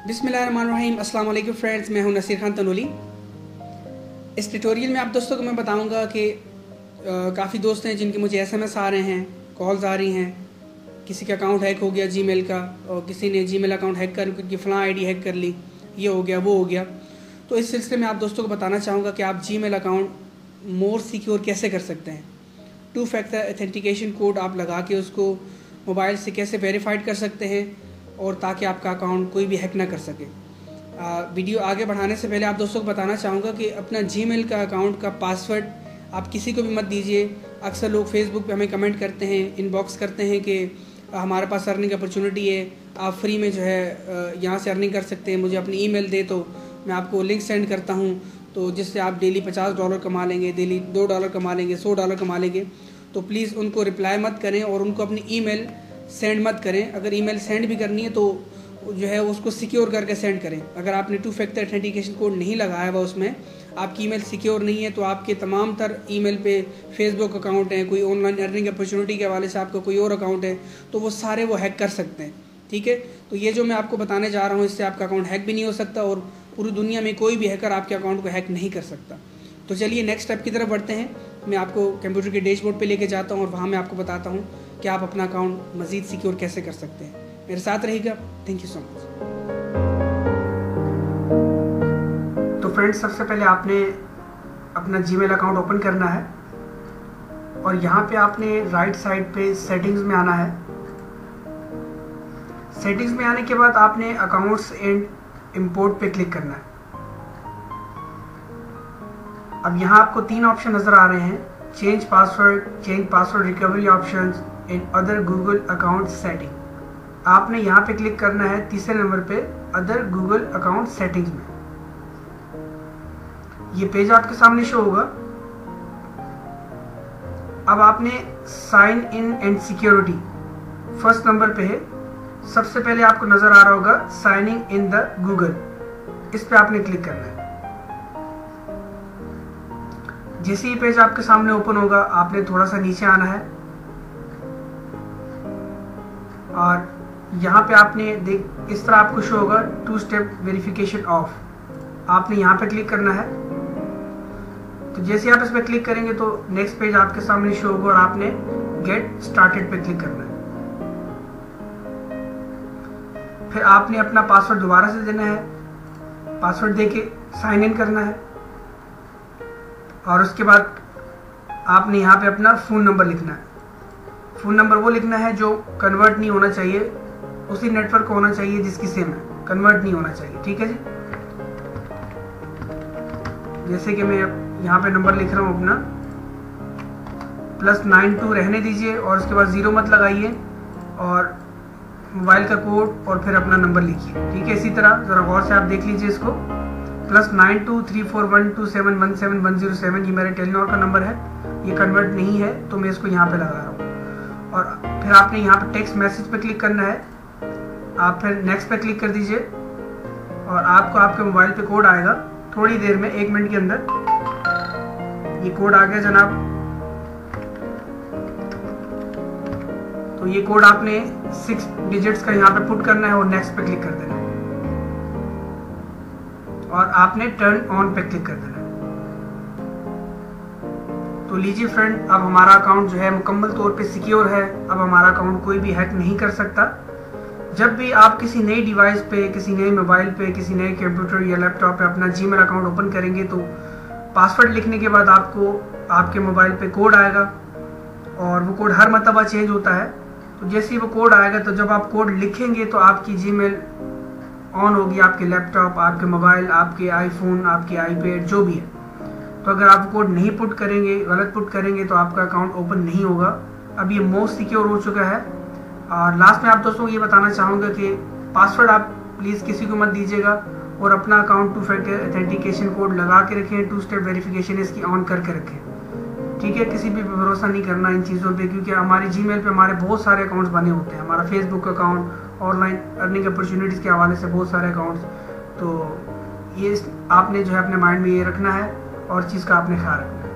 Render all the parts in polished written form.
बिस्मिल्लाहिर्रहमानिर्रहीम। अस्सलाम वालेकुम फ्रेंड्स, मैं हूं नसीर खान तनोली। इस ट्यूटोरियल में आप दोस्तों को मैं बताऊंगा कि काफ़ी दोस्त हैं जिनके मुझे एसएमएस आ रहे हैं, कॉल्स आ रही हैं, किसी का अकाउंट हैक हो गया जीमेल का, और किसी ने जीमेल अकाउंट हैक कर उनकी फ़लाँ आईडी हैक कर ली, ये हो गया वो हो गया। तो इस सिलसिले में आप दोस्तों को बताना चाहूँगा कि आप जीमेल अकाउंट मोर सिक्योर कैसे कर सकते हैं। 2 फैक्टर ऑथेंटिकेशन कोड आप लगा के उसको मोबाइल से कैसे वेरीफाइड कर सकते हैं, और ताकि आपका अकाउंट कोई भी हैक ना कर सके। वीडियो आगे बढ़ाने से पहले आप दोस्तों को बताना चाहूँगा कि अपना जीमेल का अकाउंट का पासवर्ड आप किसी को भी मत दीजिए। अक्सर लोग फेसबुक पे हमें कमेंट करते हैं, इनबॉक्स करते हैं कि हमारे पास अर्निंग अपॉर्चुनिटी है, आप फ्री में जो है यहाँ से अर्निंग कर सकते हैं, मुझे अपनी ईमेल दे तो मैं आपको लिंक सेंड करता हूँ, तो जिससे आप डेली $50 कमा लेंगे, डेली $2 कमा लेंगे, $100 कमा लेंगे। तो प्लीज़ उनको रिप्लाई मत करें और उनको अपनी ईमेल सेंड मत करें। अगर ईमेल सेंड भी करनी है तो जो है उसको सिक्योर करके सेंड करें। अगर आपने 2 फैक्टर ऑथेंटिकेशन कोड नहीं लगाया हुआ, उसमें आपकी ईमेल सिक्योर नहीं है, तो आपके तमाम तर ईमेल पे फेसबुक अकाउंट हैं, कोई ऑनलाइन अर्निंग अपॉर्चुनिटी के हवाले से आपका कोई और अकाउंट है, तो वो सारे वो हैक कर सकते हैं। ठीक है, तो ये जो मैं आपको बताने जा रहा हूँ, इससे आपका अकाउंट हैक भी नहीं हो सकता और पूरी दुनिया में कोई भी हैकर आपके अकाउंट को हैक नहीं कर सकता। तो चलिए नेक्स्ट स्टेप की तरफ बढ़ते हैं। मैं आपको कंप्यूटर के डैशबोर्ड पे लेके जाता हूँ और वहाँ मैं आपको बताता हूँ कि आप अपना अकाउंट मज़ीद सिक्योर कैसे कर सकते हैं। मेरे साथ रहिएगा। Thank you so much. तो फ्रेंड्स, सबसे पहले आपने अपना जीमेल अकाउंट ओपन करना है और यहाँ पे आपने राइट साइड पे सेटिंग्स में आना है। सेटिंग्स में आने के बाद आपने अकाउंट्स एंड इंपोर्ट पे क्लिक करना है। अब यहाँ आपको 3 ऑप्शन नजर आ रहे हैं: change password recovery options and other Google account setting. आपने यहाँ पे क्लिक करना है तीसरे नंबर पे अदर गूगल अकाउंट सेटिंग्स में। ये पेज आपके सामने शो होगा। अब आपने sign in and security first number पे है। सबसे पहले आपको नजर आ रहा होगा साइनिंग इन द गूगल, इस पे आपने क्लिक करना है। जैसे ही पेज आपके सामने ओपन होगा, आपने थोड़ा सा नीचे आना है और यहाँ पे आपने देख इस तरह आपको शो होगा 2 स्टेप वेरिफिकेशन ऑफ। आपने यहाँ पे क्लिक करना है। तो जैसे आप इस पे क्लिक करेंगे तो नेक्स्ट पेज आपके सामने शो होगा और आपने गेट स्टार्टेड पे क्लिक करना है। फिर आपने अपना पासवर्ड दोबारा से देना है। पासवर्ड देके साइन इन करना है और उसके बाद आपने यहाँ पे अपना फ़ोन नंबर लिखना है। फ़ोन नंबर वो लिखना है जो कन्वर्ट नहीं होना चाहिए, उसी नेटवर्क को होना चाहिए जिसकी सिम है, कन्वर्ट नहीं होना चाहिए। ठीक है जी। जैसे कि मैं यहाँ पे नंबर लिख रहा हूँ अपना, +92 रहने दीजिए और उसके बाद 0 मत लगाइए और मोबाइल का कोड और फिर अपना नंबर लिखिए। ठीक है, इसी तरह ज़रा गौर से आप देख लीजिए इसको। +923412717107 ये मेरे टेलीनॉर का नंबर है। ये कन्वर्ट नहीं है तो मैं इसको यहाँ पे लगा रहा हूँ। और फिर आपने यहाँ पे टेक्स्ट मैसेज पे क्लिक करना है। आप फिर नेक्स्ट पे क्लिक कर दीजिए और आपको आपके मोबाइल पे कोड आएगा थोड़ी देर में, 1 मिनट के अंदर। ये कोड आ गया जनाब। तो ये कोड आपने 6 डिजिट्स का यहाँ पे पुट करना है और नेक्स्ट पे क्लिक कर देना है और आपने टर्न ऑन पे क्लिक कर देना है। तो लीजिए फ्रेंड, अब हमारा अकाउंट जो है मुकम्मल तौर पे सिक्योर है। अब हमारा अकाउंट कोई भी हैक नहीं कर सकता। जब भी आप किसी नई डिवाइस पे, किसी नए मोबाइल पे, किसी नए कंप्यूटर या लैपटॉप पे अपना जीमेल अकाउंट ओपन करेंगे तो पासवर्ड लिखने के बाद आपको आपके मोबाइल पे कोड आएगा और वो कोड हर मरतबा चेंज होता है। तो जैसे ही वो कोड आएगा तो जब आप कोड लिखेंगे तो आपकी जीमेल ऑन होगी, आपके लैपटॉप, आपके मोबाइल, आपके आईफोन, आपके आईपैड, जो भी है। तो अगर आप कोड नहीं पुट करेंगे, गलत पुट करेंगे, तो आपका अकाउंट ओपन नहीं होगा। अब ये मोस्ट सिक्योर हो चुका है। और लास्ट में आप दोस्तों को ये बताना चाहूँगा कि पासवर्ड आप प्लीज़ किसी को मत दीजिएगा और अपना अकाउंट 2 फैक्टर ऑथेंटिकेशन कोड लगा के रखें, 2 स्टेप वेरिफिकेशन इसकी ऑन करके रखें। ठीक है, किसी भी भरोसा नहीं करना इन चीज़ों पे, क्योंकि हमारी जीमेल पे हमारे बहुत सारे अकाउंट्स बने होते हैं। हमारा Facebook account, online earning opportunities के हवाले से बहुत सारे अकाउंट्स। तो ये आपने जो है अपने माइंड में ये रखना है और चीज़ का आपने ख्याल रखना है।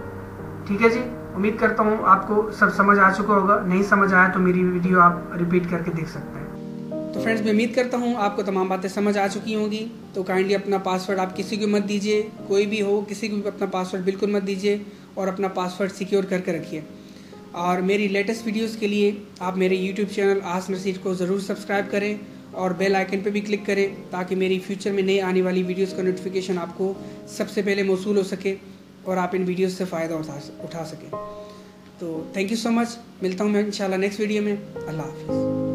ठीक है जी, उम्मीद करता हूँ आपको सब समझ आ चुका होगा। नहीं समझ आया तो मेरी वीडियो आप रिपीट करके देख सकते हैं। तो फ्रेंड्स, मैं उम्मीद करता हूँ आपको तमाम बातें समझ आ चुकी होंगी। तो काइंडली अपना पासवर्ड आप किसी को मत दीजिए, कोई भी हो किसी को भी अपना पासवर्ड बिल्कुल मत दीजिए और अपना पासवर्ड सिक्योर करके रखिए। और मेरी लेटेस्ट वीडियोस के लिए आप मेरे यूट्यूब चैनल आस्क नसीर को ज़रूर सब्सक्राइब करें और बेल आइकन पे भी क्लिक करें ताकि मेरी फ्यूचर में नई आने वाली वीडियोस का नोटिफिकेशन आपको सबसे पहले मौसूल हो सके और आप इन वीडियोस से फ़ायदा उठा सकें। तो थैंक यू सो मच। मिलता हूँ मैं इंशाल्लाह नेक्स्ट वीडियो में। अल्लाह हाफ़िज़।